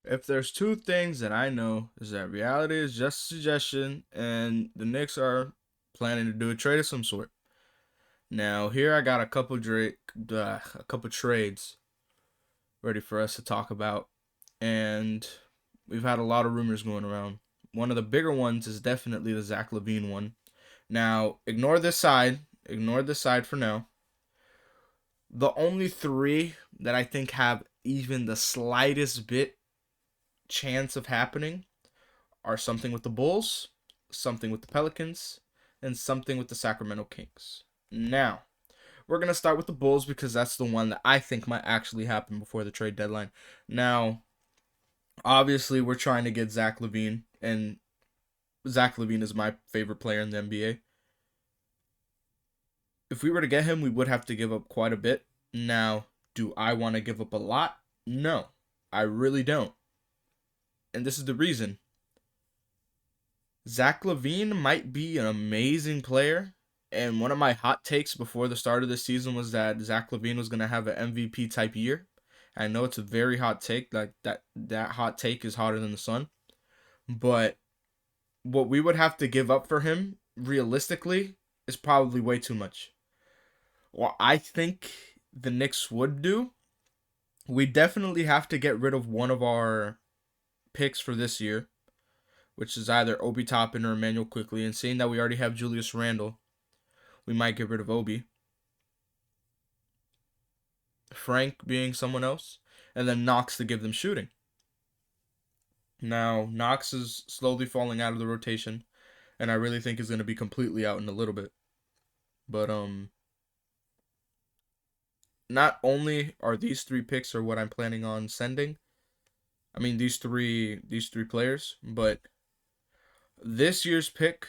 If there's two things that I know is that reality is just a suggestion, and the Knicks are planning to do a trade of some sort. Now here I got a couple trades ready for us to talk about, and we've had a lot of rumors going around. One of the bigger ones is definitely the Zach Lavine one. Now ignore this side for now. The only three that I think have even the slightest bit chance of happening are something with the Bulls, something with the Pelicans, and something with the Sacramento Kings. Now, we're going to start with the Bulls because that's the one that I think might actually happen before the trade deadline. Now, obviously, we're trying to get Zach Lavine, and Zach Lavine is my favorite player in the NBA. If we were to get him, we would have to give up quite a bit. Now, do I want to give up a lot? No, I really don't. And this is the reason. Zach Lavine might be an amazing player. And one of my hot takes before the start of the season was that Zach Lavine was going to have an MVP type year. I know it's a very hot take. Like that hot take is hotter than the sun. But what we would have to give up for him, realistically, is probably way too much. What I think the Knicks would do, we definitely have to get rid of one of our picks for this year, which is either Obi Toppin or Emmanuel Quickly. And seeing that we already have Julius Randle, we might get rid of Obi. Frank being someone else, and then Knox to give them shooting. Now, Knox is slowly falling out of the rotation, and I really think is going to be completely out in a little bit. But not only are these three picks are what I'm planning on sending. I mean these three players, but this year's pick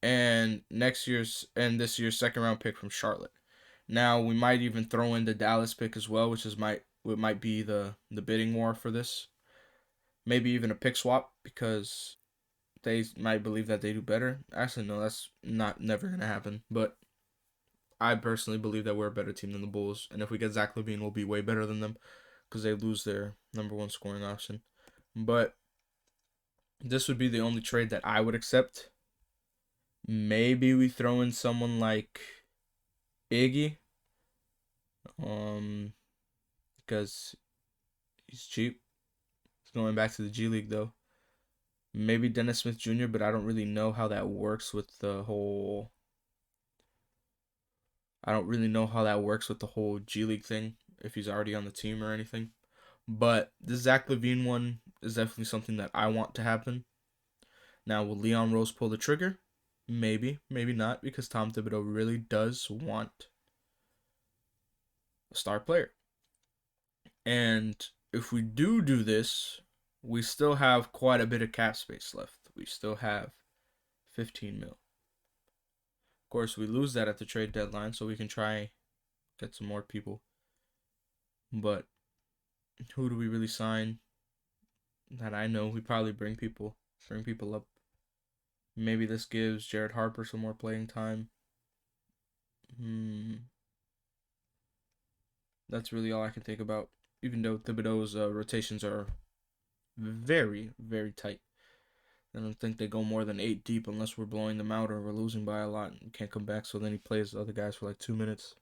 and this year's second round pick from Charlotte. Now we might even throw in the Dallas pick as well, which is what might be the bidding war for this. Maybe even a pick swap because they might believe that they do better. Actually, no, that's not never gonna happen. But I personally believe that we're a better team than the Bulls, and if we get Zach Lavine, we'll be way better than them because they lose their number one scoring option. But this would be the only trade that I would accept. Maybe we throw in someone like Iggy, um, because he's cheap. He's going back to the G League though. Maybe Dennis Smith Jr., but I don't really know how that works with the whole. I don't really know how that works with the whole G League thing. If he's already on the team or anything. But the Zach Lavine one is definitely something that I want to happen. Now, will Leon Rose pull the trigger? Maybe, maybe not, because Tom Thibodeau really does want a star player. And if we do this, we still have quite a bit of cap space left. We still have 15 mil. Of course, we lose that at the trade deadline, so we can try get some more people. But who do we really sign? That I know, we probably bring people up. Maybe this gives Jared Harper some more playing time. That's really all I can think about. Even though Thibodeau's rotations are very, very tight. I don't think they go more than 8 deep unless we're blowing them out or we're losing by a lot and can't come back. So then he plays the other guys for like 2 minutes.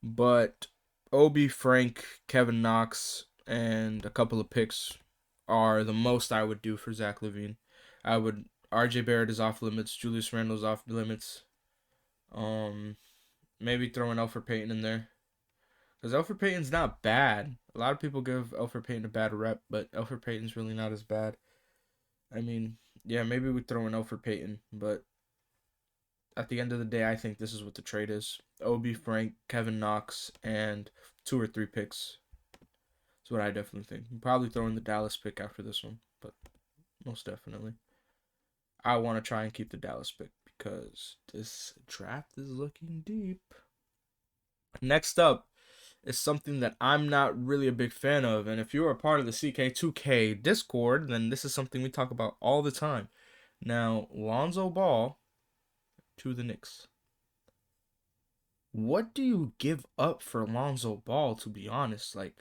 But Obi, Frank, Kevin Knox, and a couple of picks are the most I would do for Zach Lavine. I would. RJ Barrett is off limits. Julius Randle's off limits. Maybe throw an Elfrid Payton in there. Because Elfrid Payton's not bad. A lot of people give Elfrid Payton a bad rep, but Elfrid Payton's really not as bad. I mean, yeah, maybe we throw in Elfrid Payton, but at the end of the day, I think this is what the trade is. Obi, Frank, Kevin Knox, and 2 or 3 picks. That's what I definitely think. We'll probably throw in the Dallas pick after this one, but most definitely. I want to try and keep the Dallas pick because this draft is looking deep. Next up is something that I'm not really a big fan of. And if you're a part of the CK2K Discord, then this is something we talk about all the time. Now, Lonzo Ball to the Knicks. What do you give up for Lonzo Ball, to be honest? Like,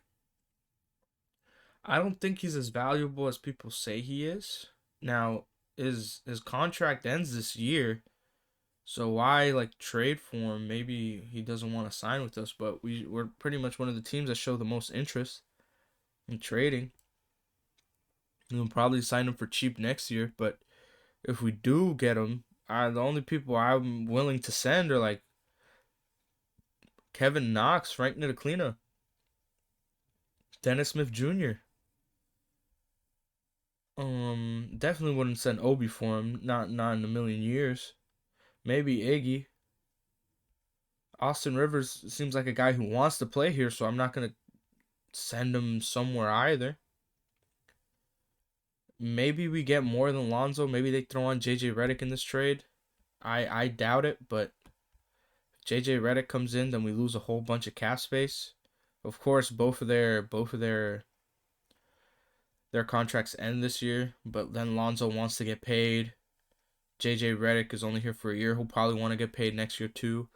I don't think he's as valuable as people say he is. Now, his contract ends this year, so why like trade for him? Maybe he doesn't want to sign with us, but we're pretty much one of the teams that show the most interest in trading. We'll probably sign him for cheap next year, but if we do get him, the only people I'm willing to send are like Kevin Knox, Frank Ntilikina, Dennis Smith Jr. Definitely wouldn't send Obi for him. Not in a million years. Maybe Iggy. Austin Rivers seems like a guy who wants to play here, so I'm not gonna send him somewhere either. Maybe we get more than Lonzo. Maybe they throw on JJ Redick in this trade. I doubt it, but if JJ Redick comes in, then we lose a whole bunch of cap space. Of course, both of their contracts end this year, but then Lonzo wants to get paid. JJ Redick is only here for a year. He'll probably want to get paid next year too.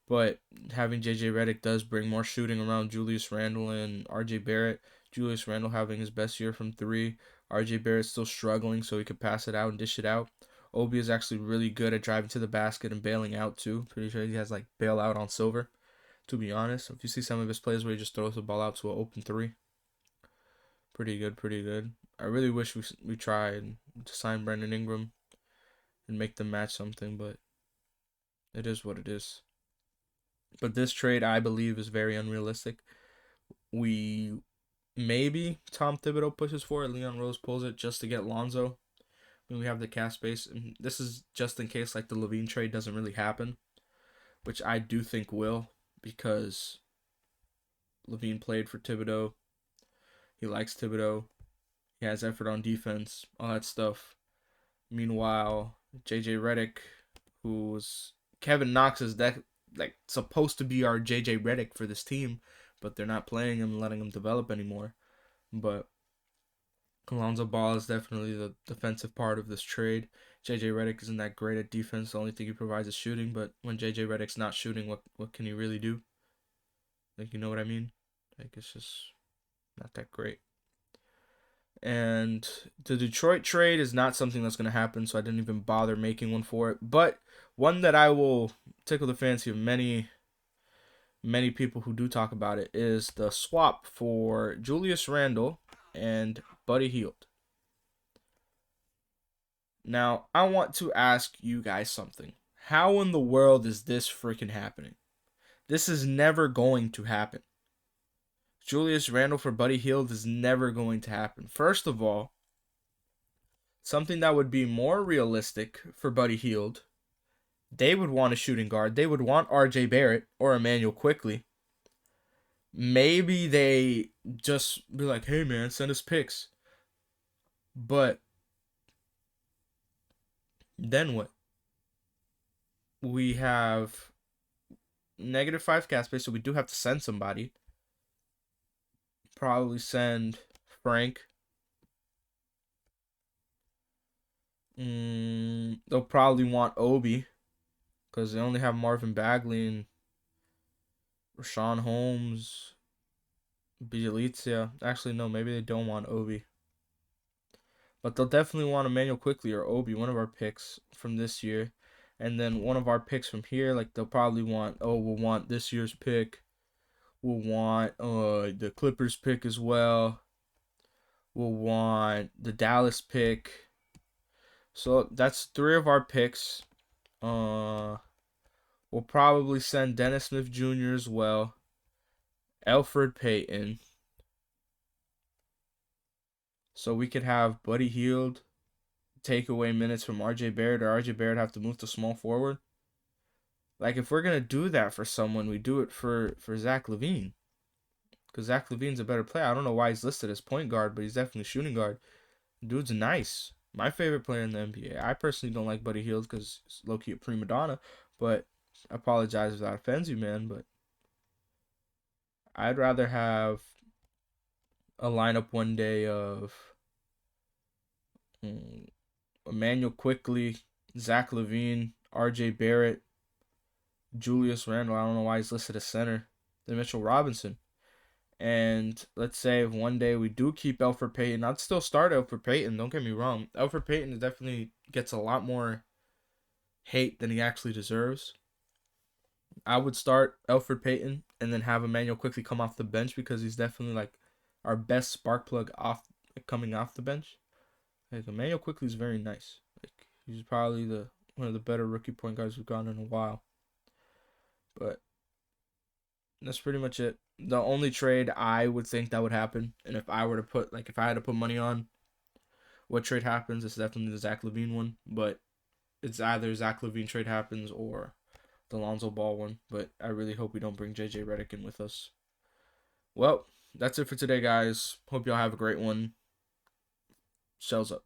But having JJ Redick does bring more shooting around Julius Randle and RJ Barrett. Julius Randle having his best year from three. RJ Barrett still struggling, so he could pass it out and dish it out. Obi is actually really good at driving to the basket and bailing out too. Pretty sure he has like bailout on silver. To be honest, if you see some of his plays where he just throws the ball out to an open three, pretty good, pretty good. I really wish we tried to sign Brandon Ingram and make them match something, but it is what it is. But this trade, I believe, is very unrealistic. We maybe Tom Thibodeau pushes for it, Leon Rose pulls it just to get Lonzo. When we have the cap space, and this is just in case like the Lavine trade doesn't really happen, which I do think will, because Lavine played for Thibodeau. He likes Thibodeau. He has effort on defense, all that stuff. Meanwhile, JJ Redick, who was Kevin Knox, is that like supposed to be our JJ Redick for this team, but they're not playing him and letting him develop anymore. But Lonzo Ball is definitely the defensive part of this trade. JJ Redick isn't that great at defense. The only thing he provides is shooting. But when JJ Redick's not shooting, what can he really do? Like, you know what I mean? Like, it's just not that great. And the Detroit trade is not something that's going to happen, so I didn't even bother making one for it. But one that I will tickle the fancy of many people who do talk about it is the swap for Julius Randle and Buddy Hield. Now, I want to ask you guys something. How in the world is this freaking happening? This is never going to happen. Julius Randle for Buddy Hield is never going to happen. First of all, something that would be more realistic for Buddy Hield, they would want a shooting guard. They would want RJ Barrett or Emmanuel Quickley. Maybe they just be like, hey man, send us picks. But then what? We have -5 cap space, so we do have to send somebody. Probably send Frank. They'll probably want Obi because they only have Marvin Bagley and Rashawn Holmes, Bielitsa. Actually, no, maybe they don't want Obi. But they'll definitely want Emmanuel Quickley or Obi, one of our picks from this year. And then one of our picks from here, like they'll probably want, we'll want this year's pick. We'll want the Clippers pick as well. We'll want the Dallas pick. So that's 3 of our picks. We'll probably send Dennis Smith Jr. as well. Elfrid Payton. So we could have Buddy Hield take away minutes from RJ Barrett, or RJ Barrett have to move to small forward. Like, if we're going to do that for someone, we do it for Zach Lavine. Because Zach Lavine's a better player. I don't know why he's listed as point guard, but he's definitely shooting guard. Dude's nice. My favorite player in the NBA. I personally don't like Buddy Hield because he's low-key a prima donna. But I apologize if that offends you, man. But I'd rather have a lineup one day of Emmanuel Quickley, Zach Lavine, RJ Barrett, Julius Randle. I don't know why he's listed as center. Then Mitchell Robinson. And let's say if one day we do keep Elfrid Payton, I'd still start Elfrid Payton. Don't get me wrong. Elfrid Payton definitely gets a lot more hate than he actually deserves. I would start Elfrid Payton and then have Emmanuel quickly come off the bench because he's definitely like our best spark plug off coming off the bench. Like Emmanuel quickly is very nice. Like he's probably the one of the better rookie point guards we've gotten in a while. But that's pretty much it. The only trade I would think that would happen, and if I were to put if I had to put money on what trade happens, it's definitely the Zach Lavine one. But it's either Zach Lavine trade happens or the Lonzo Ball one. But I really hope we don't bring JJ Redick in with us. Well, that's it for today, guys. Hope y'all have a great one. Shells up.